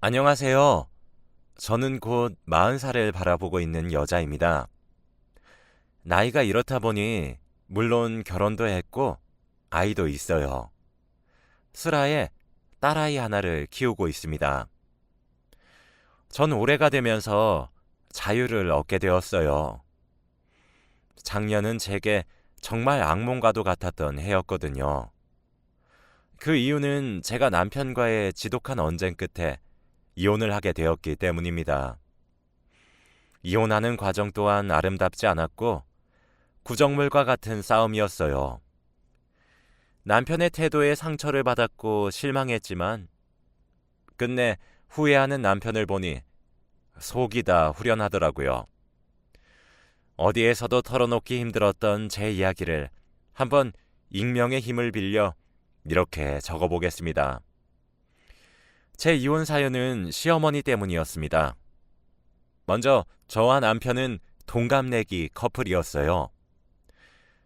안녕하세요. 저는 곧 40살을 바라보고 있는 여자입니다. 나이가 이렇다 보니 물론 결혼도 했고 아이도 있어요. 슬하에 딸아이 하나를 키우고 있습니다. 전 올해가 되면서 자유를 얻게 되었어요. 작년은 제게 정말 악몽과도 같았던 해였거든요. 그 이유는 제가 남편과의 지독한 언쟁 끝에 이혼을 하게 되었기 때문입니다. 이혼하는 과정 또한 아름답지 않았고 구정물과 같은 싸움이었어요. 남편의 태도에 상처를 받았고 실망했지만 끝내 후회하는 남편을 보니 속이 다 후련하더라고요. 어디에서도 털어놓기 힘들었던 제 이야기를 한번 익명의 힘을 빌려 이렇게 적어보겠습니다. 제 이혼 사연은 시어머니 때문이었습니다. 먼저 저와 남편은 동갑내기 커플이었어요.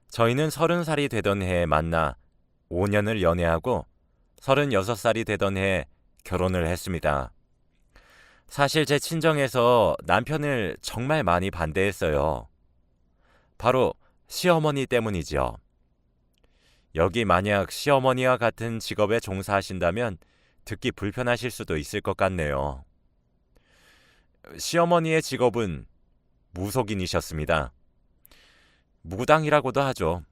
저희는 30살이 되던 해에 만나 5년을 연애하고 36살이 되던 해에 결혼을 했습니다. 사실 제 친정에서 남편을 정말 많이 반대했어요. 바로 시어머니 때문이죠. 여기 만약 시어머니와 같은 직업에 종사하신다면 듣기 불편하실 수도 있을 것 같네요. 시어머니의 직업은 무속인이셨습니다. 무당이라고도 하죠.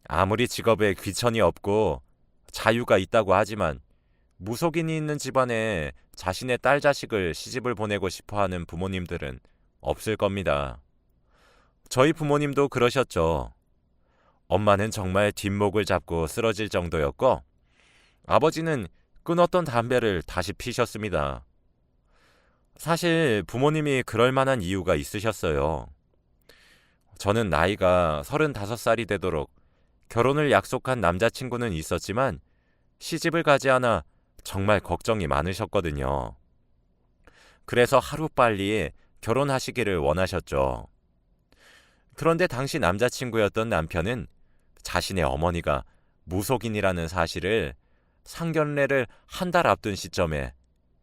아무리 직업에 귀천이 없고 자유가 있다고 하지만 무속인이 있는 집안에 자신의 딸 자식을 시집을 보내고 싶어하는 부모님들은 없을 겁니다. 저희 부모님도 그러셨죠. 엄마는 정말 뒷목을 잡고 쓰러질 정도였고 아버지는 끊었던 담배를 다시 피셨습니다. 사실 부모님이 그럴 만한 이유가 있으셨어요. 저는 나이가 35살이 되도록 결혼을 약속한 남자친구는 있었지만 시집을 가지 않아 정말 걱정이 많으셨거든요. 그래서 하루빨리 결혼하시기를 원하셨죠. 그런데 당시 남자친구였던 남편은 자신의 어머니가 무속인이라는 사실을 상견례를 한 달 앞둔 시점에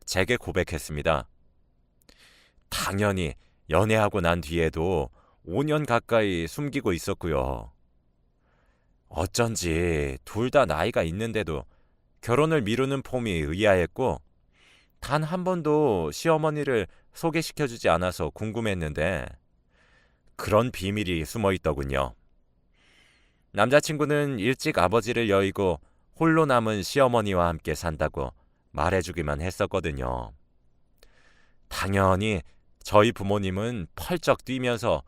제게 고백했습니다. 당연히 연애하고 난 뒤에도 5년 가까이 숨기고 있었고요. 어쩐지 둘 다 나이가 있는데도 결혼을 미루는 폼이 의아했고 단 한 번도 시어머니를 소개시켜주지 않아서 궁금했는데 그런 비밀이 숨어 있더군요. 남자친구는 일찍 아버지를 여의고 홀로 남은 시어머니와 함께 산다고 말해주기만 했었거든요. 당연히 저희 부모님은 펄쩍 뛰면서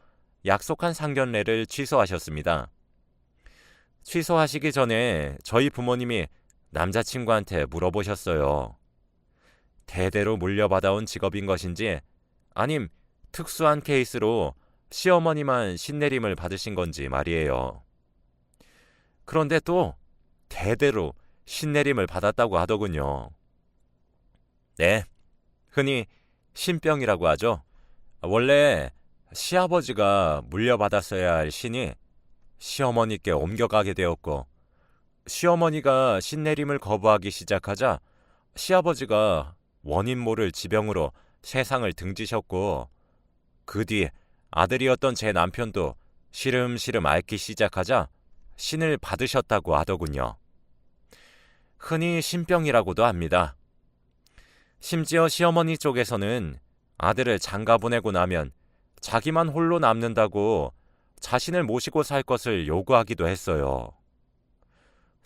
약속한 상견례를 취소하셨습니다. 취소하시기 전에 저희 부모님이 남자친구한테 물어보셨어요. 대대로 물려받아온 직업인 것인지 아님 특수한 케이스로 시어머니만 신내림을 받으신 건지 말이에요. 그런데 또 대대로 신내림을 받았다고 하더군요. 네, 흔히 신병이라고 하죠. 원래 시아버지가 물려받았어야 할 신이 시어머니께 옮겨가게 되었고 시어머니가 신내림을 거부하기 시작하자 시아버지가 원인 모를 지병으로 세상을 등지셨고 그 뒤 아들이었던 제 남편도 시름시름 앓기 시작하자 신을 받으셨다고 하더군요. 흔히 신병이라고도 합니다. 심지어 시어머니 쪽에서는 아들을 장가 보내고 나면 자기만 홀로 남는다고 자신을 모시고 살 것을 요구하기도 했어요.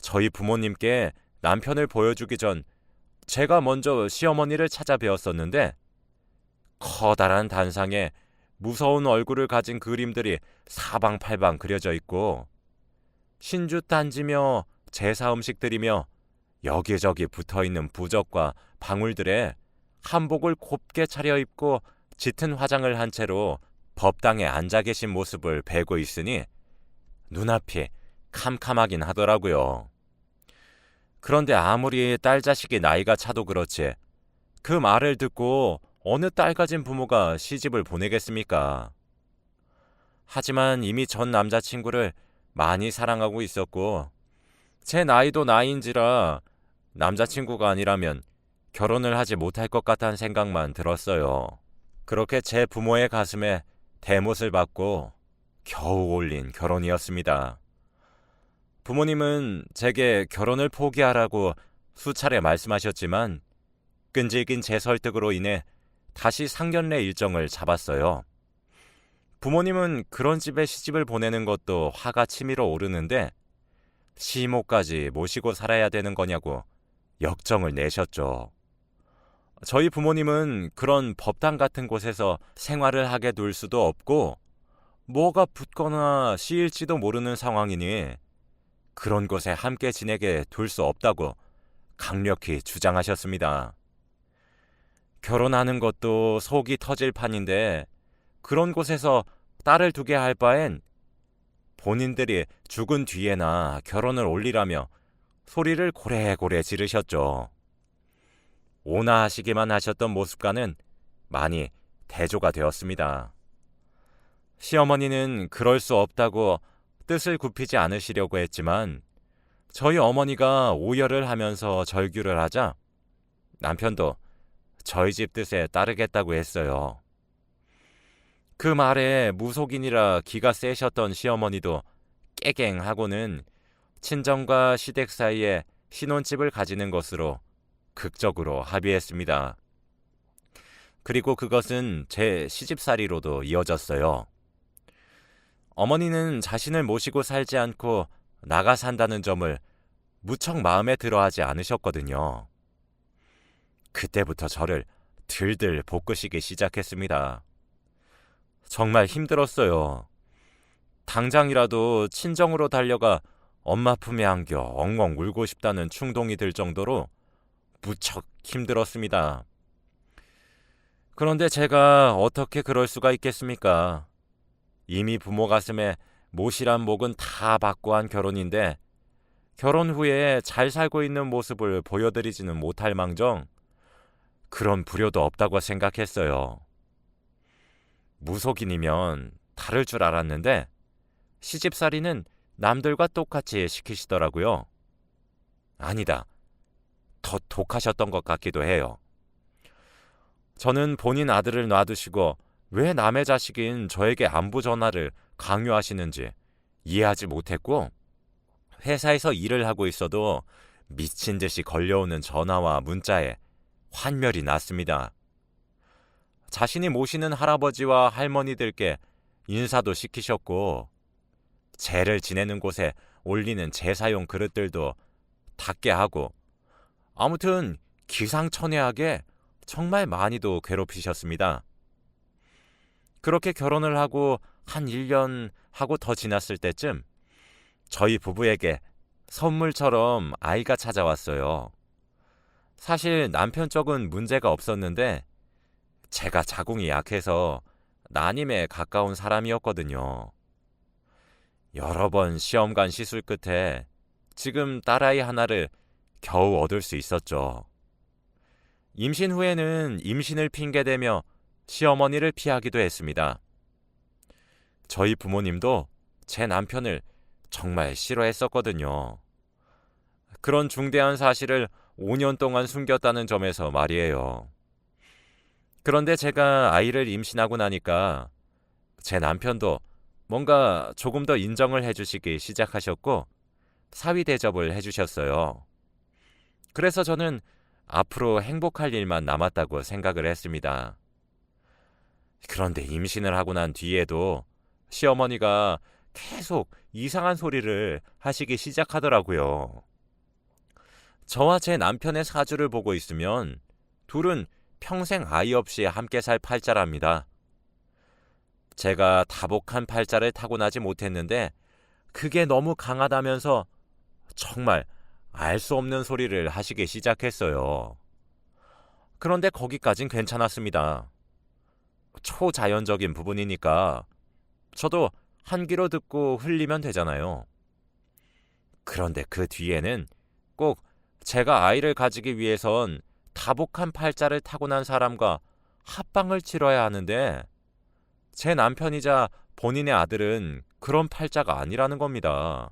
저희 부모님께 남편을 보여주기 전 제가 먼저 시어머니를 찾아뵈었었는데 커다란 단상에 무서운 얼굴을 가진 그림들이 사방팔방 그려져 있고 신주 단지며 제사 음식들이며 여기저기 붙어있는 부적과 방울들에 한복을 곱게 차려입고 짙은 화장을 한 채로 법당에 앉아 계신 모습을 뵈고 있으니 눈앞이 캄캄하긴 하더라고요. 그런데 아무리 딸 자식이 나이가 차도 그렇지 그 말을 듣고 어느 딸 가진 부모가 시집을 보내겠습니까? 하지만 이미 전 남자친구를 많이 사랑하고 있었고 제 나이도 나이인지라 남자친구가 아니라면 결혼을 하지 못할 것 같다는 생각만 들었어요. 그렇게 제 부모의 가슴에 대못을 받고 겨우 올린 결혼이었습니다. 부모님은 제게 결혼을 포기하라고 수차례 말씀하셨지만 끈질긴 제 설득으로 인해 다시 상견례 일정을 잡았어요. 부모님은 그런 집에 시집을 보내는 것도 화가 치밀어 오르는데 시모까지 모시고 살아야 되는 거냐고 역정을 내셨죠. 저희 부모님은 그런 법당 같은 곳에서 생활을 하게 둘 수도 없고 뭐가 붙거나 씌일지도 모르는 상황이니 그런 곳에 함께 지내게 둘 수 없다고 강력히 주장하셨습니다. 결혼하는 것도 속이 터질 판인데 그런 곳에서 딸을 두게 할 바엔 본인들이 죽은 뒤에나 결혼을 올리라며 소리를 고래고래 지르셨죠. 온화하시기만 하셨던 모습과는 많이 대조가 되었습니다. 시어머니는 그럴 수 없다고 뜻을 굽히지 않으시려고 했지만 저희 어머니가 오열을 하면서 절규를 하자 남편도 저희 집 뜻에 따르겠다고 했어요. 그 말에 무속인이라 기가 세셨던 시어머니도 깨갱하고는 친정과 시댁 사이에 신혼집을 가지는 것으로 극적으로 합의했습니다. 그리고 그것은 제 시집살이로도 이어졌어요. 어머니는 자신을 모시고 살지 않고 나가 산다는 점을 무척 마음에 들어하지 않으셨거든요. 그때부터 저를 들들 볶으시기 시작했습니다. 정말 힘들었어요. 당장이라도 친정으로 달려가 엄마 품에 안겨 엉엉 울고 싶다는 충동이 들 정도로 무척 힘들었습니다. 그런데 제가 어떻게 그럴 수가 있겠습니까? 이미 부모 가슴에 못이란 목은 다 받고 한 결혼인데 결혼 후에 잘 살고 있는 모습을 보여드리지는 못할 망정 그런 불효도 없다고 생각했어요. 무속인이면 다를 줄 알았는데 시집살이는 남들과 똑같이 시키시더라고요. 아니다. 더 독하셨던 것 같기도 해요. 저는 본인 아들을 놔두시고 왜 남의 자식인 저에게 안부 전화를 강요하시는지 이해하지 못했고 회사에서 일을 하고 있어도 미친 듯이 걸려오는 전화와 문자에 환멸이 났습니다. 자신이 모시는 할아버지와 할머니들께 인사도 시키셨고 제를 지내는 곳에 올리는 제사용 그릇들도 닦게 하고 아무튼 기상천외하게 정말 많이도 괴롭히셨습니다. 그렇게 결혼을 하고 한 1년 하고 더 지났을 때쯤 저희 부부에게 선물처럼 아이가 찾아왔어요. 사실 남편 쪽은 문제가 없었는데 제가 자궁이 약해서 난임에 가까운 사람이었거든요. 여러 번 시험관 시술 끝에 지금 딸아이 하나를 겨우 얻을 수 있었죠. 임신 후에는 임신을 핑계대며 시어머니를 피하기도 했습니다. 저희 부모님도 제 남편을 정말 싫어했었거든요. 그런 중대한 사실을 5년 동안 숨겼다는 점에서 말이에요. 그런데 제가 아이를 임신하고 나니까 제 남편도 뭔가 조금 더 인정을 해주시기 시작하셨고 사위 대접을 해주셨어요. 그래서 저는 앞으로 행복할 일만 남았다고 생각을 했습니다. 그런데 임신을 하고 난 뒤에도 시어머니가 계속 이상한 소리를 하시기 시작하더라고요. 저와 제 남편의 사주를 보고 있으면 둘은 평생 아이 없이 함께 살 팔자랍니다. 제가 다복한 팔자를 타고나지 못했는데 그게 너무 강하다면서 정말 알 수 없는 소리를 하시기 시작했어요. 그런데 거기까진 괜찮았습니다. 초자연적인 부분이니까 저도 한 귀로 듣고 흘리면 되잖아요. 그런데 그 뒤에는 꼭 제가 아이를 가지기 위해선 다복한 팔자를 타고난 사람과 합방을 치러야 하는데 제 남편이자 본인의 아들은 그런 팔자가 아니라는 겁니다.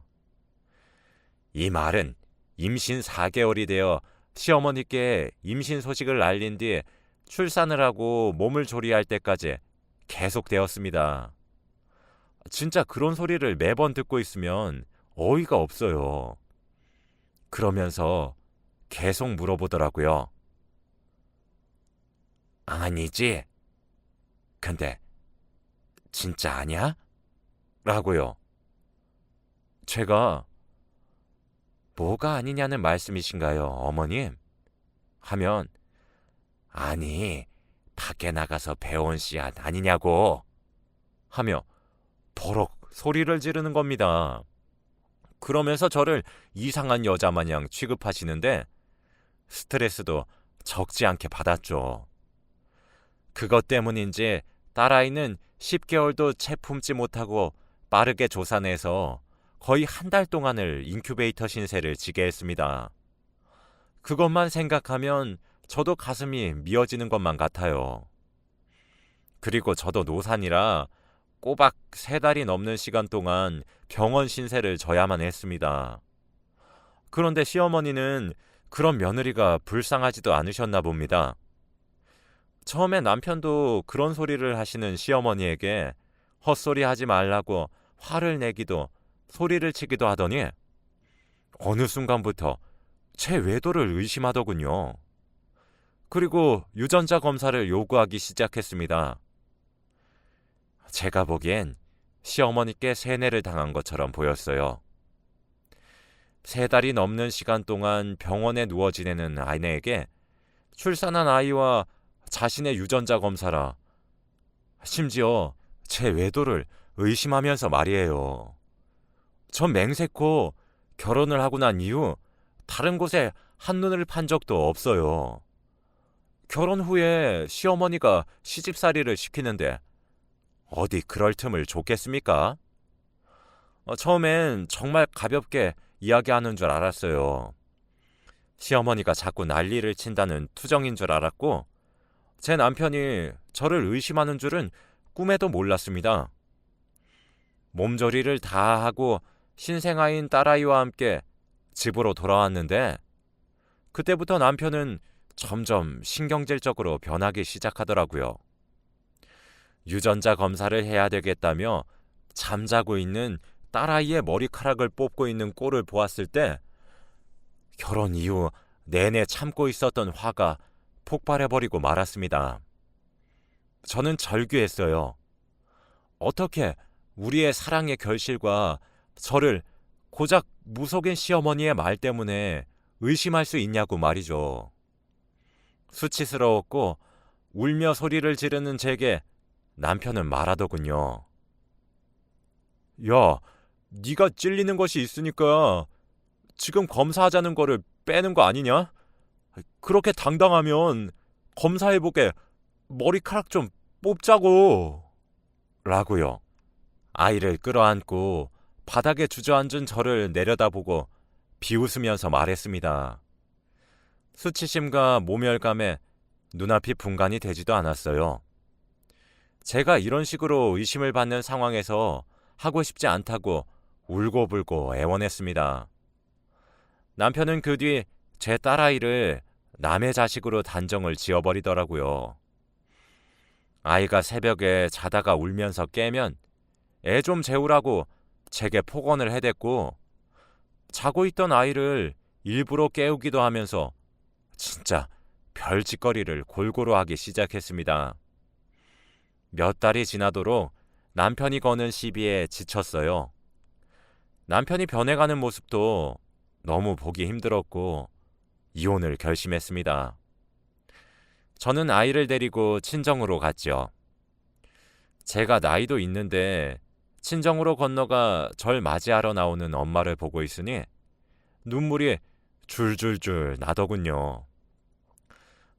이 말은 임신 4개월이 되어 시어머니께 임신 소식을 알린 뒤 출산을 하고 몸을 조리할 때까지 계속되었습니다. 진짜 그런 소리를 매번 듣고 있으면 어이가 없어요. 그러면서 계속 물어보더라고요. 아니지? 근데 진짜 아니야? 라고요. 제가 뭐가 아니냐는 말씀이신가요, 어머님? 하면 아니, 밖에 나가서 배운 씨앗 아니냐고 하며 버럭 소리를 지르는 겁니다. 그러면서 저를 이상한 여자 마냥 취급하시는데 스트레스도 적지 않게 받았죠. 그것 때문인지 딸아이는 10개월도 채 품지 못하고 빠르게 조산해서 거의 한 달 동안을 인큐베이터 신세를 지게 했습니다. 그것만 생각하면 저도 가슴이 미어지는 것만 같아요. 그리고 저도 노산이라 꼬박 3달이 넘는 시간 동안 병원 신세를 져야만 했습니다. 그런데 시어머니는 그런 며느리가 불쌍하지도 않으셨나 봅니다. 처음에 남편도 그런 소리를 하시는 시어머니에게 헛소리 하지 말라고 화를 내기도 소리를 치기도 하더니 어느 순간부터 제 외도를 의심하더군요. 그리고 유전자 검사를 요구하기 시작했습니다. 제가 보기엔 시어머니께 세뇌를 당한 것처럼 보였어요. 3달이 넘는 시간 동안 병원에 누워 지내는 아내에게 출산한 아이와 자신의 유전자 검사라, 심지어 제 외도를 의심하면서 말이에요. 전 맹세코 결혼을 하고 난 이후 다른 곳에 한눈을 판 적도 없어요. 결혼 후에 시어머니가 시집살이를 시키는데 어디 그럴 틈을 줬겠습니까? 처음엔 정말 가볍게 이야기하는 줄 알았어요. 시어머니가 자꾸 난리를 친다는 투정인 줄 알았고 제 남편이 저를 의심하는 줄은 꿈에도 몰랐습니다. 몸조리를 다 하고 신생아인 딸아이와 함께 집으로 돌아왔는데 그때부터 남편은 점점 신경질적으로 변하기 시작하더라고요. 유전자 검사를 해야 되겠다며 잠자고 있는 딸아이의 머리카락을 뽑고 있는 꼴을 보았을 때 결혼 이후 내내 참고 있었던 화가 폭발해버리고 말았습니다. 저는 절규했어요. 어떻게 우리의 사랑의 결실과 저를 고작 무속인 시어머니의 말 때문에 의심할 수 있냐고 말이죠. 수치스러웠고 울며 소리를 지르는 제게 남편은 말하더군요. 야, 네가 찔리는 것이 있으니까 지금 검사하자는 거를 빼는 거 아니냐? 그렇게 당당하면 검사해보게 머리카락 좀 뽑자고. 라고요. 아이를 끌어안고 바닥에 주저앉은 저를 내려다보고 비웃으면서 말했습니다. 수치심과 모멸감에 눈앞이 분간이 되지도 않았어요. 제가 이런 식으로 의심을 받는 상황에서 하고 싶지 않다고 울고불고 애원했습니다. 남편은 그 뒤 제 딸아이를 남의 자식으로 단정을 지어버리더라고요. 아이가 새벽에 자다가 울면서 깨면 애 좀 재우라고 제게 폭언을 해댔고 자고 있던 아이를 일부러 깨우기도 하면서 진짜 별짓거리를 골고루 하기 시작했습니다. 몇 달이 지나도록 남편이 거는 시비에 지쳤어요. 남편이 변해가는 모습도 너무 보기 힘들었고 이혼을 결심했습니다. 저는 아이를 데리고 친정으로 갔죠. 제가 나이도 있는데 친정으로 건너가 절 맞이하러 나오는 엄마를 보고 있으니 눈물이 줄줄줄 나더군요.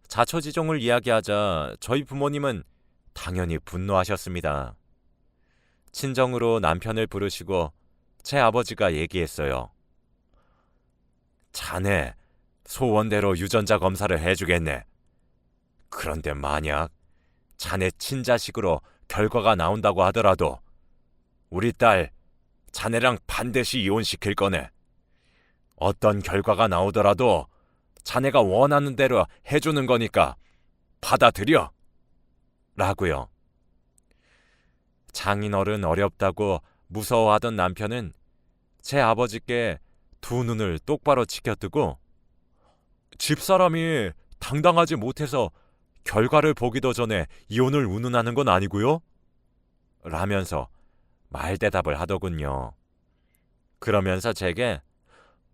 자초지종을 이야기하자 저희 부모님은 당연히 분노하셨습니다. 친정으로 남편을 부르시고 제 아버지가 얘기했어요. 자네 소원대로 유전자 검사를 해주겠네. 그런데 만약 자네 친자식으로 결과가 나온다고 하더라도 우리 딸 자네랑 반드시 이혼시킬 거네. 어떤 결과가 나오더라도 자네가 원하는 대로 해주는 거니까 받아들여! 라고요. 장인어른 어렵다고 무서워하던 남편은 제 아버지께 두 눈을 똑바로 치켜뜨고 집사람이 당당하지 못해서 결과를 보기도 전에 이혼을 운운하는 건 아니고요? 라면서 말대답을 하더군요. 그러면서 제게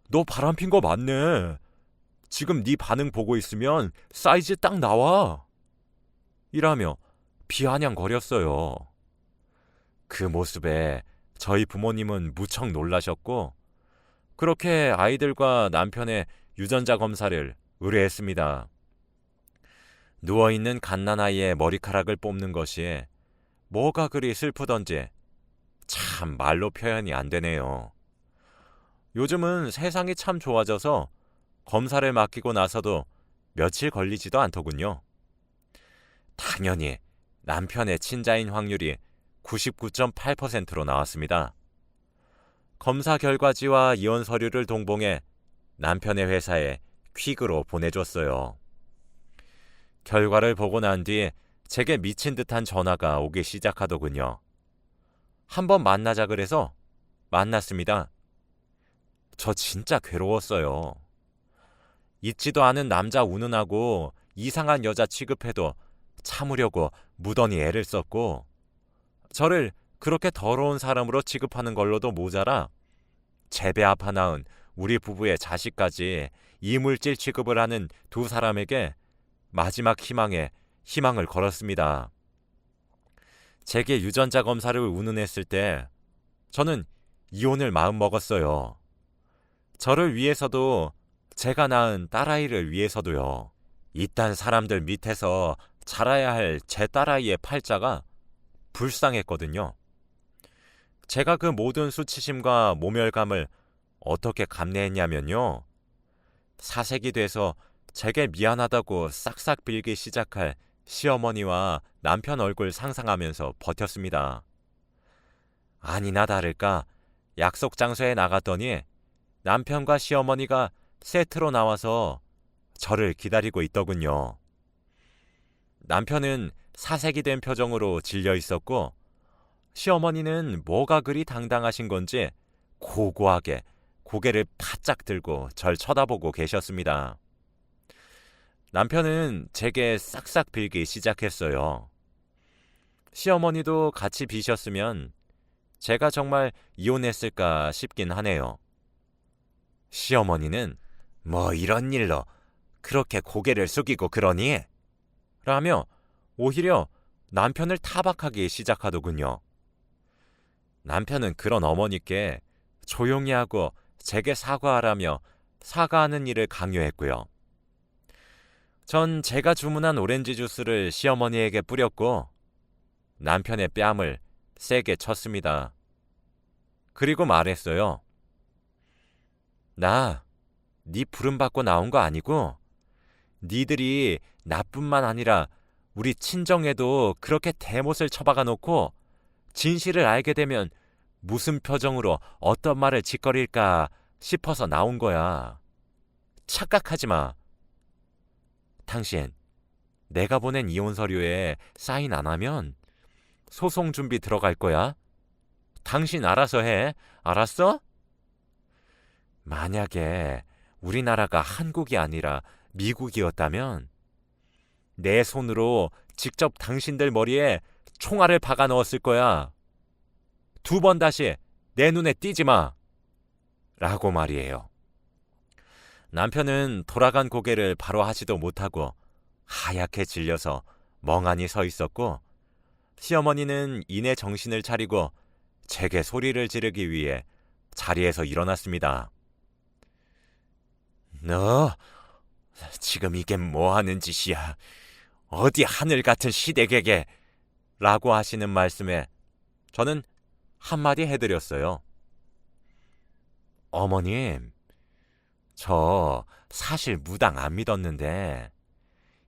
너 바람핀 거 맞네. 지금 네 반응 보고 있으면 사이즈 딱 나와. 이라며 비아냥거렸어요. 그 모습에 저희 부모님은 무척 놀라셨고 그렇게 아이들과 남편의 유전자 검사를 의뢰했습니다. 누워있는 갓난아이의 머리카락을 뽑는 것이 뭐가 그리 슬프던지 참 말로 표현이 안 되네요. 요즘은 세상이 참 좋아져서 검사를 맡기고 나서도 며칠 걸리지도 않더군요. 당연히 남편의 친자인 확률이 99.8%로 나왔습니다. 검사 결과지와 이혼 서류를 동봉해 남편의 회사에 퀵으로 보내줬어요. 결과를 보고 난 뒤 제게 미친 듯한 전화가 오기 시작하더군요. 한번 만나자 그래서 만났습니다. 저 진짜 괴로웠어요. 있지도 않은 남자 운운하고 이상한 여자 취급해도 참으려고 무던히 애를 썼고 저를 그렇게 더러운 사람으로 취급하는 걸로도 모자라 제 배 아파 낳은 우리 부부의 자식까지 이물질 취급을 하는 두 사람에게 마지막 희망을 걸었습니다. 제게 유전자 검사를 운운했을 때 저는 이혼을 마음먹었어요. 저를 위해서도 제가 낳은 딸아이를 위해서도요. 이딴 사람들 밑에서 자라야 할 제 딸아이의 팔자가 불쌍했거든요. 제가 그 모든 수치심과 모멸감을 어떻게 감내했냐면요. 사색이 돼서 제게 미안하다고 싹싹 빌기 시작할 시어머니와 남편 얼굴 상상하면서 버텼습니다. 아니나 다를까 약속 장소에 나갔더니 남편과 시어머니가 세트로 나와서 저를 기다리고 있더군요. 남편은 사색이 된 표정으로 질려 있었고 시어머니는 뭐가 그리 당당하신 건지 고고하게 고개를 바짝 들고 절 쳐다보고 계셨습니다. 남편은 제게 싹싹 빌기 시작했어요. 시어머니도 같이 비셨으면 제가 정말 이혼했을까 싶긴 하네요. 시어머니는 뭐 이런 일로 그렇게 고개를 숙이고 그러니? 라며 오히려 남편을 타박하기 시작하더군요. 남편은 그런 어머니께 조용히 하고 제게 사과하라며 사과하는 일을 강요했고요. 전 제가 주문한 오렌지 주스를 시어머니에게 뿌렸고 남편의 뺨을 세게 쳤습니다. 그리고 말했어요. 나 네 부름받고 나온 거 아니고 니들이 나뿐만 아니라 우리 친정에도 그렇게 대못을 쳐박아 놓고 진실을 알게 되면 무슨 표정으로 어떤 말을 짓거릴까 싶어서 나온 거야. 착각하지 마. 당신, 내가 보낸 이혼 서류에 사인 안 하면 소송 준비 들어갈 거야. 당신 알아서 해. 알았어? 만약에 우리나라가 한국이 아니라 미국이었다면 내 손으로 직접 당신들 머리에 총알을 박아 넣었을 거야. 2번 다시 내 눈에 띄지 마. 라고 말이에요. 남편은 돌아간 고개를 바로 하지도 못하고 하얗게 질려서 멍하니 서 있었고 시어머니는 이내 정신을 차리고 제게 소리를 지르기 위해 자리에서 일어났습니다. 너 지금 이게 뭐 하는 짓이야? 어디 하늘 같은 시댁에게? 라고 하시는 말씀에 저는 한마디 해드렸어요. 어머님, 저 사실 무당 안 믿었는데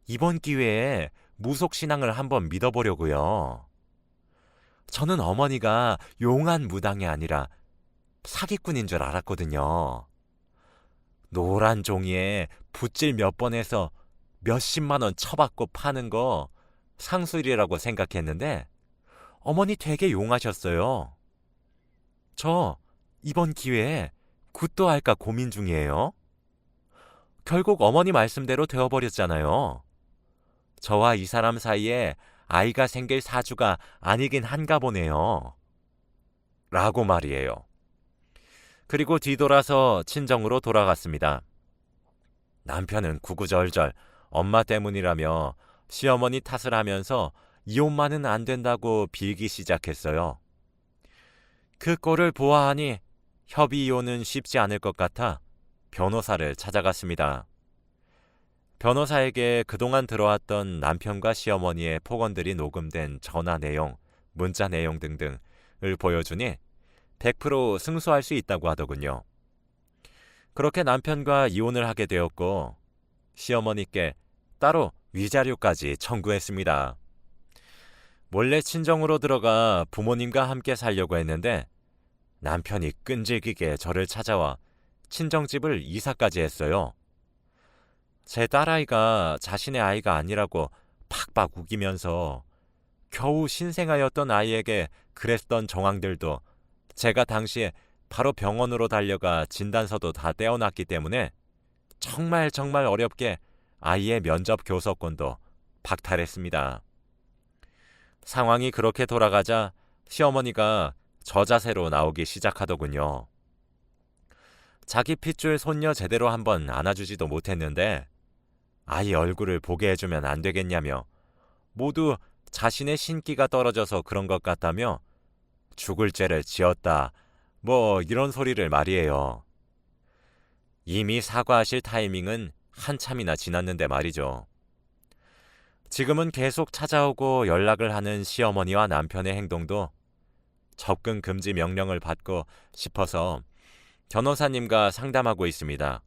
이번 기회에 무속신앙을 한번 믿어보려고요. 저는 어머니가 용한 무당이 아니라 사기꾼인 줄 알았거든요. 노란 종이에 붓질 몇 번 해서 몇십만 원 쳐받고 파는 거 상술이라고 생각했는데 어머니 되게 용하셨어요. 저 이번 기회에 굿도 할까 고민 중이에요. 결국 어머니 말씀대로 되어버렸잖아요. 저와 이 사람 사이에 아이가 생길 사주가 아니긴 한가 보네요. 라고 말이에요. 그리고 뒤돌아서 친정으로 돌아갔습니다. 남편은 구구절절 엄마 때문이라며 시어머니 탓을 하면서 이혼만은 안 된다고 빌기 시작했어요. 그 꼴을 보아하니 협의 이혼은 쉽지 않을 것 같아 변호사를 찾아갔습니다. 변호사에게 그동안 들어왔던 남편과 시어머니의 폭언들이 녹음된 전화 내용, 문자 내용 등등을 보여주니 100% 승소할 수 있다고 하더군요. 그렇게 남편과 이혼을 하게 되었고 시어머니께 따로 위자료까지 청구했습니다. 몰래 친정으로 들어가 부모님과 함께 살려고 했는데 남편이 끈질기게 저를 찾아와 친정집을 이사까지 했어요. 제 딸아이가 자신의 아이가 아니라고 팍팍 우기면서 겨우 신생아였던 아이에게 그랬던 정황들도 제가 당시에 바로 병원으로 달려가 진단서도 다 떼어놨기 때문에 정말 어렵게 아이의 면접 교섭권도 박탈했습니다. 상황이 그렇게 돌아가자 시어머니가 저자세로 나오기 시작하더군요. 자기 핏줄 손녀 제대로 한번 안아주지도 못했는데 아이 얼굴을 보게 해주면 안 되겠냐며 모두 자신의 신기가 떨어져서 그런 것 같다며 죽을 죄를 지었다 뭐 이런 소리를 말이에요. 이미 사과하실 타이밍은 한참이나 지났는데 말이죠. 지금은 계속 찾아오고 연락을 하는 시어머니와 남편의 행동도 접근 금지 명령을 받고 싶어서 변호사님과 상담하고 있습니다.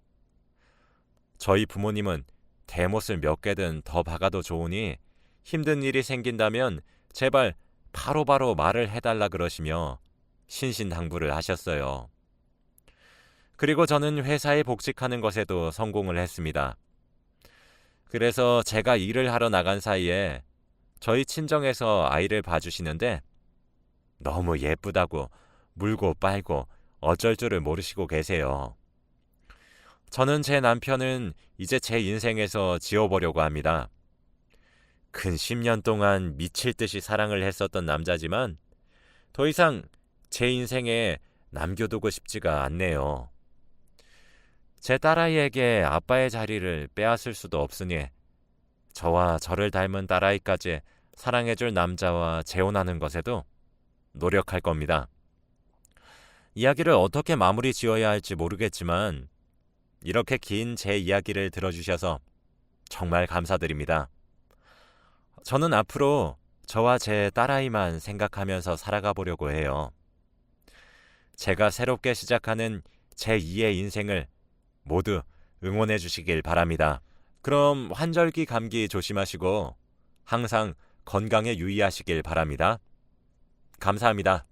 저희 부모님은 대못을 몇 개든 더 박아도 좋으니 힘든 일이 생긴다면 제발 바로바로 말을 해달라 그러시며 신신당부를 하셨어요. 그리고 저는 회사에 복직하는 것에도 성공을 했습니다. 그래서 제가 일을 하러 나간 사이에 저희 친정에서 아이를 봐주시는데 너무 예쁘다고 물고 빨고 어쩔 줄을 모르시고 계세요. 저는 제 남편은 이제 제 인생에서 지워보려고 합니다. 근 10년 동안 미칠 듯이 사랑을 했었던 남자지만 더 이상 제 인생에 남겨두고 싶지가 않네요. 제 딸아이에게 아빠의 자리를 빼앗을 수도 없으니 저와 저를 닮은 딸아이까지 사랑해줄 남자와 재혼하는 것에도 노력할 겁니다. 이야기를 어떻게 마무리 지어야 할지 모르겠지만 이렇게 긴 제 이야기를 들어주셔서 정말 감사드립니다. 저는 앞으로 저와 제 딸아이만 생각하면서 살아가 보려고 해요. 제가 새롭게 시작하는 제2의 인생을 모두 응원해 주시길 바랍니다. 그럼 환절기 감기 조심하시고 항상 건강에 유의하시길 바랍니다. 감사합니다.